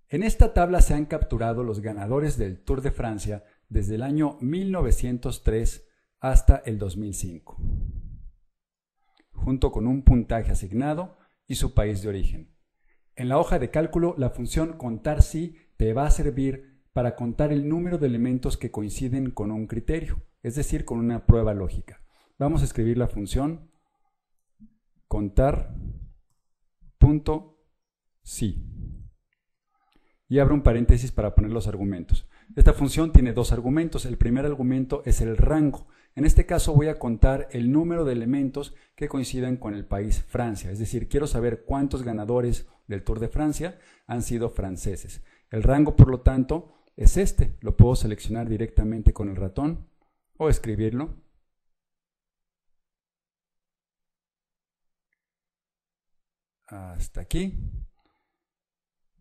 En esta tabla se han capturado los ganadores del Tour de Francia desde el año 1903 hasta el 2005, junto con un puntaje asignado y su país de origen. En la hoja de cálculo, la función contar si te va a servir para contar el número de elementos que coinciden con un criterio, es decir, con una prueba lógica. Vamos a escribir la función contar.si y abro un paréntesis para poner los argumentos. Esta función tiene dos argumentos. El primer argumento es el rango. En este caso voy a contar el número de elementos que coincidan con el país Francia. Es decir, quiero saber cuántos ganadores del Tour de Francia han sido franceses. El rango, por lo tanto, es este. Lo puedo seleccionar directamente con el ratón o escribirlo. Hasta aquí.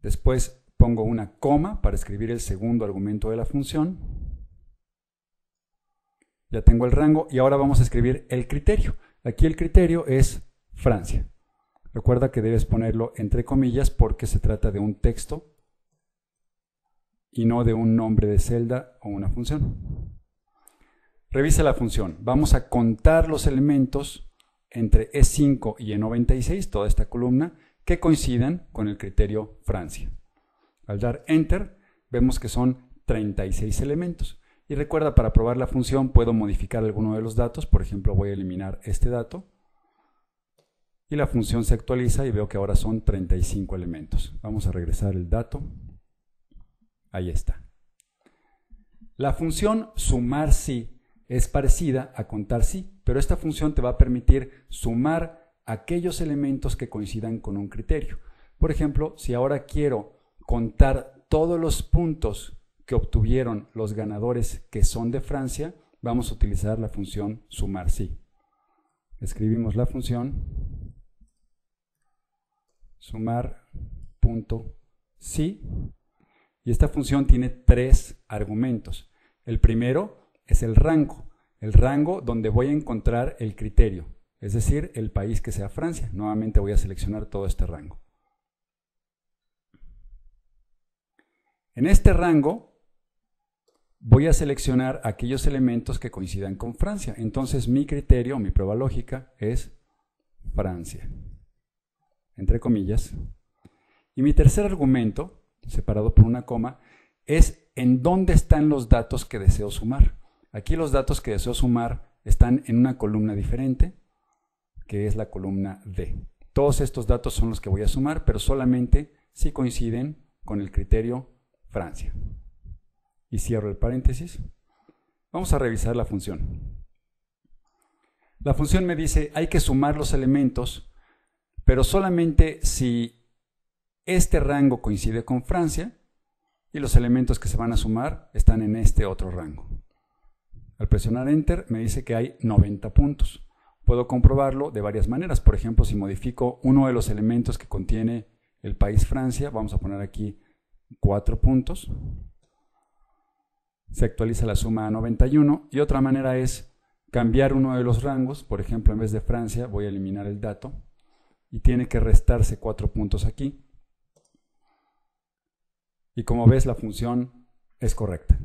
Después pongo una coma para escribir el segundo argumento de la función. Ya tengo el rango y ahora vamos a escribir el criterio. Aquí el criterio es Francia. Recuerda que debes ponerlo entre comillas porque se trata de un texto y no de un nombre de celda o una función. Revisa la función. Vamos a contar los elementos entre E5 y E96, toda esta columna, que coincidan con el criterio Francia. Al dar Enter, vemos que son 36 elementos. Y recuerda, para probar la función puedo modificar alguno de los datos. Por ejemplo, voy a eliminar este dato. Y la función se actualiza y veo que ahora son 35 elementos. Vamos a regresar el dato. Ahí está. La función sumar si es parecida a contar si, pero esta función te va a permitir sumar aquellos elementos que coincidan con un criterio. Por ejemplo, si ahora quiero contar todos los puntos que obtuvieron los ganadores que son de Francia, vamos a utilizar la función sumar si. Escribimos la función sumar.si y esta función tiene tres argumentos. El primero es el rango donde voy a encontrar el criterio, es decir, el país que sea Francia. Nuevamente voy a seleccionar todo este rango. En este rango voy a seleccionar aquellos elementos que coincidan con Francia. Entonces mi criterio, mi prueba lógica es Francia, entre comillas. Y mi tercer argumento, separado por una coma, es en dónde están los datos que deseo sumar. Aquí los datos que deseo sumar están en una columna diferente, que es la columna D. Todos estos datos son los que voy a sumar, pero solamente si coinciden con el criterio Francia. Y cierro el paréntesis. Vamos a revisar la función. La función me dice hay que sumar los elementos, pero solamente si este rango coincide con Francia y los elementos que se van a sumar están en este otro rango. Al presionar Enter me dice que hay 90 puntos. Puedo comprobarlo de varias maneras. Por ejemplo, si modifico uno de los elementos que contiene el país Francia, vamos a poner aquí 4 puntos. Se actualiza la suma a 91 y otra manera es cambiar uno de los rangos. Por ejemplo, en vez de Francia voy a eliminar el dato y tiene que restarse 4 puntos aquí. Y como ves, la función es correcta.